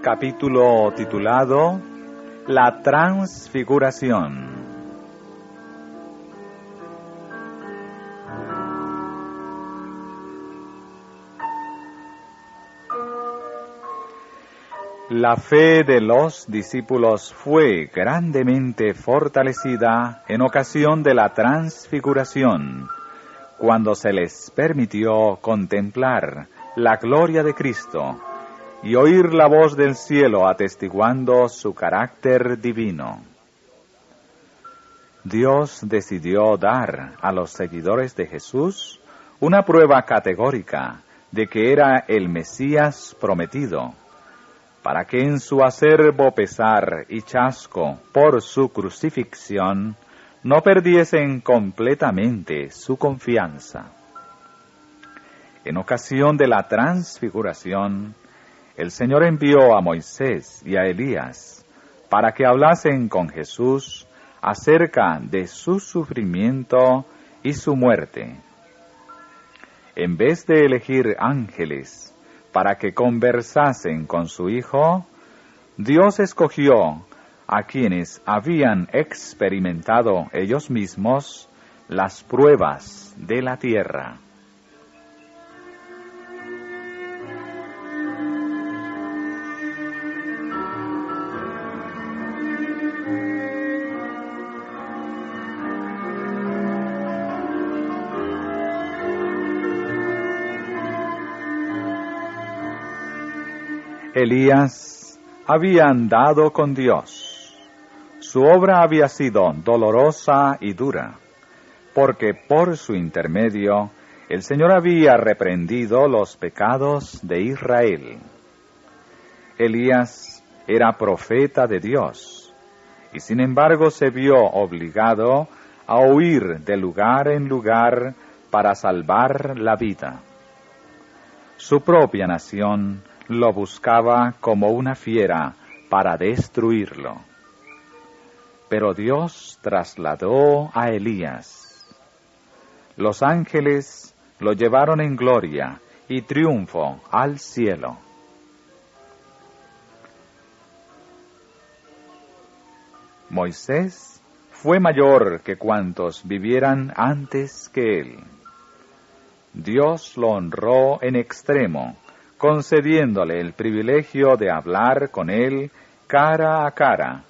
Capítulo titulado La Transfiguración. La fe de los discípulos fue grandemente fortalecida en ocasión de la transfiguración, cuando se les permitió contemplar la gloria de Cristo y oír la voz del cielo atestiguando su carácter divino. Dios decidió dar a los seguidores de Jesús una prueba categórica de que era el Mesías prometido, para que en su acerbo pesar y chasco por su crucifixión no perdiesen completamente su confianza. En ocasión de la transfiguración, el Señor envió a Moisés y a Elías para que hablasen con Jesús acerca de su sufrimiento y su muerte. En vez de elegir ángeles para que conversasen con su Hijo, Dios escogió a quienes habían experimentado ellos mismos las pruebas de la tierra. Elías había andado con Dios. Su obra había sido dolorosa y dura, porque por su intermedio el Señor había reprendido los pecados de Israel. Elías era profeta de Dios, y sin embargo se vio obligado a huir de lugar en lugar para salvar la vida. Su propia nación lo buscaba como una fiera para destruirlo. Pero Dios trasladó a Elías. Los ángeles lo llevaron en gloria y triunfo al cielo. Moisés fue mayor que cuantos vivieran antes que él. Dios lo honró en extremo, concediéndole el privilegio de hablar con él cara a cara,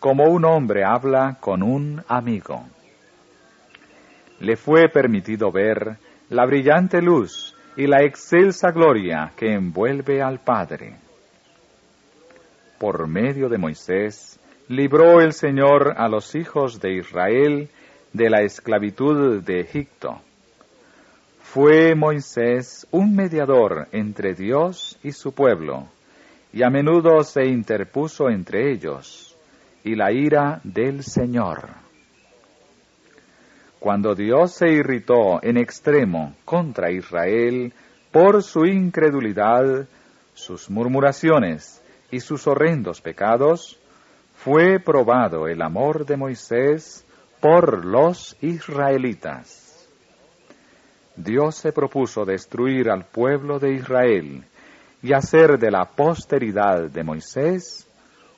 como un hombre habla con un amigo. Le fue permitido ver la brillante luz y la excelsa gloria que envuelve al Padre. Por medio de Moisés, libró el Señor a los hijos de Israel de la esclavitud de Egipto. Fue Moisés un mediador entre Dios y su pueblo, y a menudo se interpuso entre ellos y la ira del Señor. Cuando Dios se irritó en extremo contra Israel por su incredulidad, sus murmuraciones y sus horrendos pecados, fue probado el amor de Moisés por los israelitas. Dios se propuso destruir al pueblo de Israel y hacer de la posteridad de Moisés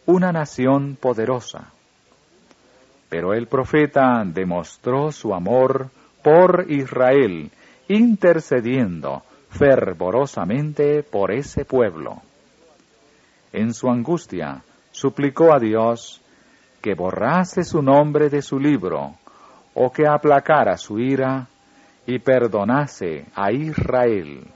una nación poderosa. Pero el profeta demostró su amor por Israel, intercediendo fervorosamente por ese pueblo. En su angustia, suplicó a Dios que borrase su nombre de su libro, o que aplacara su ira y perdonase a Israel.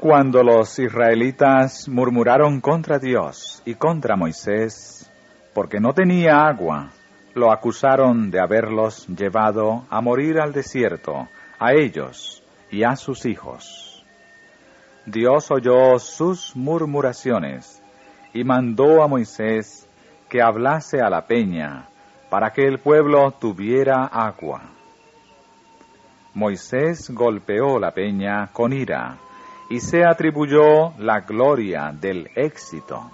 Cuando los israelitas murmuraron contra Dios y contra Moisés, porque no tenía agua, lo acusaron de haberlos llevado a morir al desierto, a ellos y a sus hijos. Dios oyó sus murmuraciones y mandó a Moisés que hablase a la peña, para que el pueblo tuviera agua. Moisés golpeó la peña con ira, y se atribuyó la gloria del éxito.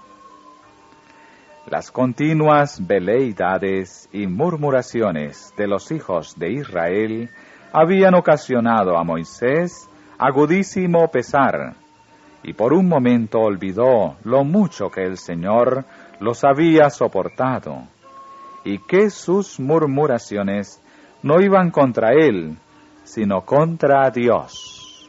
Las continuas veleidades y murmuraciones de los hijos de Israel habían ocasionado a Moisés agudísimo pesar, y por un momento olvidó lo mucho que el Señor los había soportado, y que sus murmuraciones no iban contra él, sino contra Dios.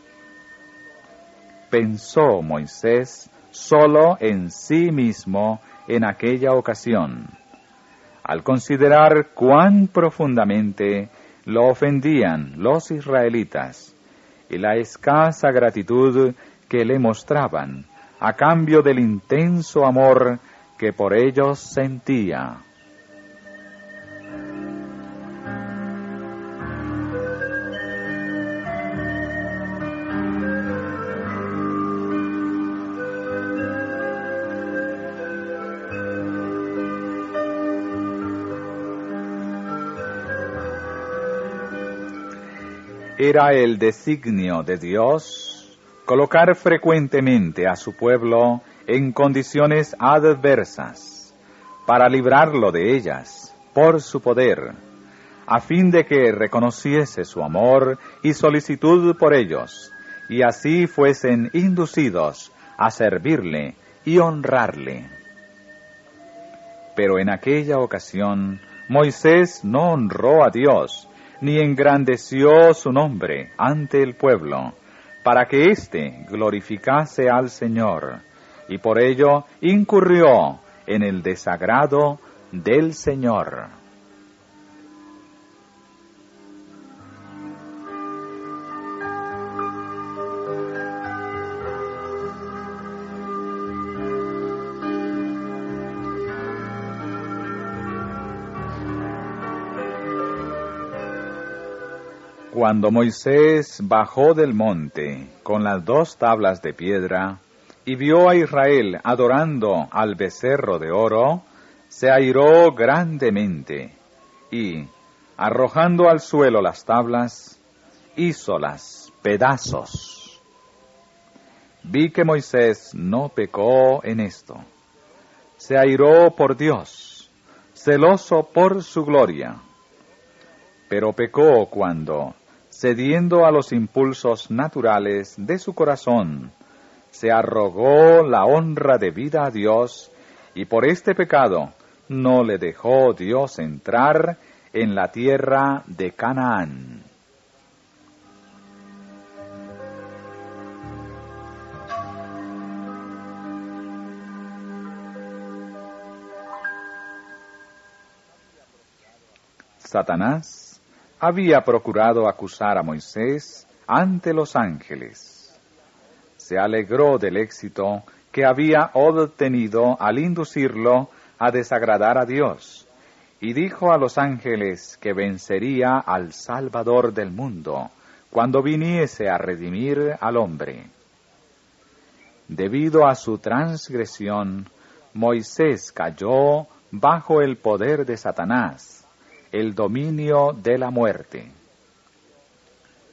Pensó Moisés solo en sí mismo en aquella ocasión, al considerar cuán profundamente lo ofendían los israelitas y la escasa gratitud que le mostraban a cambio del intenso amor que por ellos sentía. Era el designio de Dios colocar frecuentemente a su pueblo en condiciones adversas, para librarlo de ellas por su poder, a fin de que reconociese su amor y solicitud por ellos, y así fuesen inducidos a servirle y honrarle. Pero en aquella ocasión Moisés no honró a Dios, ni engrandeció su nombre ante el pueblo, para que éste glorificase al Señor, y por ello incurrió en el desagrado del Señor. Cuando Moisés bajó del monte con las 2 tablas de piedra y vio a Israel adorando al becerro de oro, se airó grandemente y, arrojando al suelo las tablas, hízolas pedazos. Vi que Moisés no pecó en esto. Se airó por Dios, celoso por su gloria, pero pecó cuando, cediendo a los impulsos naturales de su corazón, se arrogó la honra debida a Dios, y por este pecado no le dejó Dios entrar en la tierra de Canaán. Satanás había procurado acusar a Moisés ante los ángeles. Se alegró del éxito que había obtenido al inducirlo a desagradar a Dios, y dijo a los ángeles que vencería al Salvador del mundo cuando viniese a redimir al hombre. Debido a su transgresión, Moisés cayó bajo el poder de Satanás, el dominio de la muerte.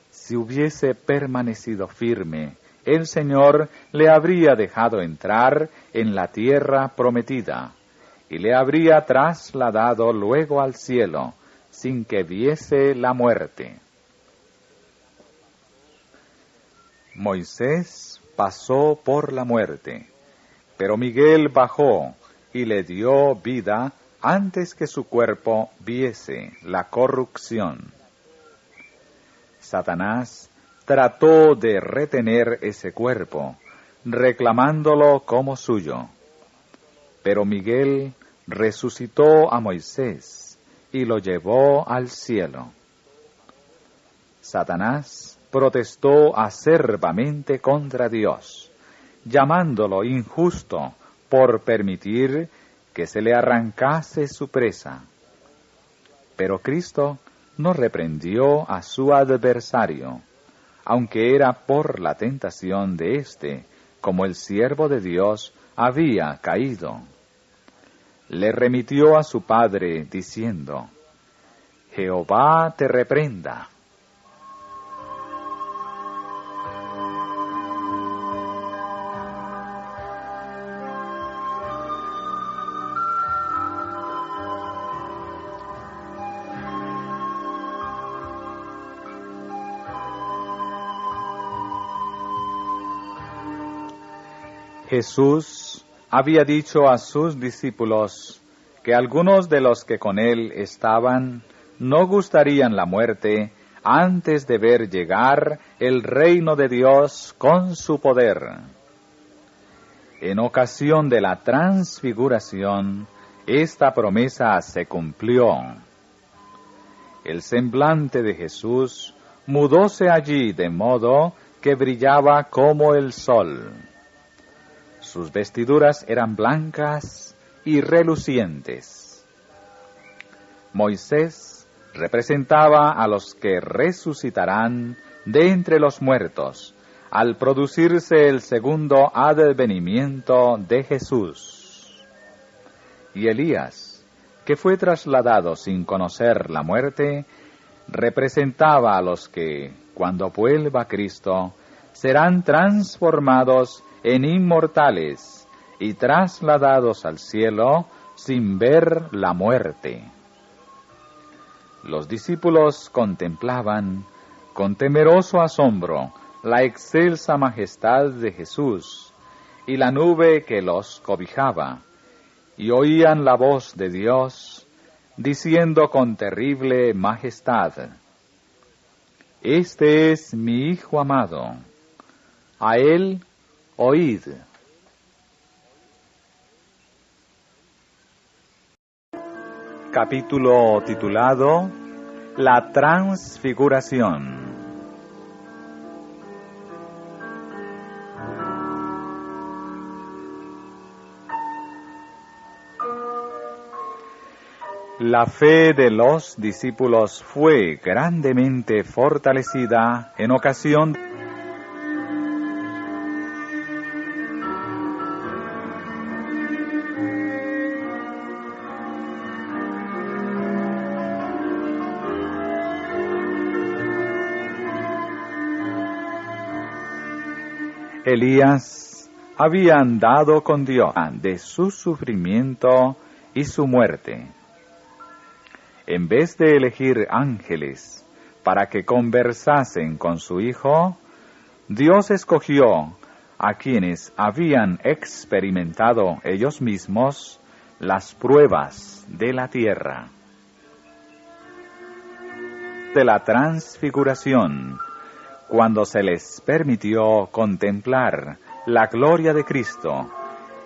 Si hubiese permanecido firme, el Señor le habría dejado entrar en la tierra prometida, y le habría trasladado luego al cielo, sin que viese la muerte. Moisés pasó por la muerte, pero Miguel bajó y le dio vida antes que su cuerpo viese la corrupción. Satanás trató de retener ese cuerpo, reclamándolo como suyo. Pero Miguel resucitó a Moisés y lo llevó al cielo. Satanás protestó acerbamente contra Dios, llamándolo injusto por permitir que se le arrancase su presa. Pero Cristo no reprendió a su adversario, aunque era por la tentación de éste, como el siervo de Dios había caído. le remitió a su padre, diciendo: Jehová te reprenda. Jesús había dicho a sus discípulos que algunos de los que con él estaban no gustarían la muerte antes de ver llegar el reino de Dios con su poder. En ocasión de la transfiguración, esta promesa se cumplió. El semblante de Jesús mudóse allí de modo que brillaba como el sol. Sus vestiduras eran blancas y relucientes. Moisés representaba a los que resucitarán de entre los muertos, al producirse el segundo advenimiento de Jesús. Y Elías, que fue trasladado sin conocer la muerte, representaba a los que, cuando vuelva Cristo, serán transformados en inmortales y trasladados al cielo sin ver la muerte. Los discípulos contemplaban con temeroso asombro la excelsa majestad de Jesús y la nube que los cobijaba, y oían la voz de Dios diciendo con terrible majestad: Este es mi Hijo amado, a él oíd. Capítulo titulado La Transfiguración. La fe de los discípulos fue grandemente fortalecida en ocasión Elías había andado con Dios de su sufrimiento y su muerte. En vez de elegir ángeles para que conversasen con su Hijo, Dios escogió a quienes habían experimentado ellos mismos las pruebas de la tierra. De la transfiguración, cuando se les permitió contemplar la gloria de Cristo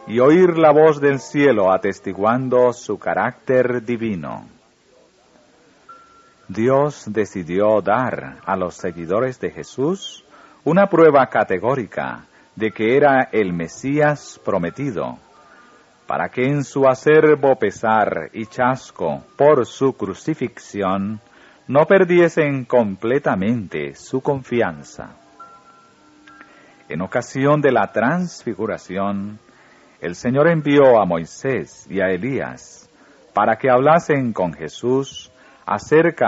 y oír la voz del cielo atestiguando su carácter divino. Dios decidió dar a los seguidores de Jesús una prueba categórica de que era el Mesías prometido, para que en su acerbo pesar y chasco por su crucifixión no perdiesen completamente su confianza. En ocasión de la transfiguración, el Señor envió a Moisés y a Elías para que hablasen con Jesús acerca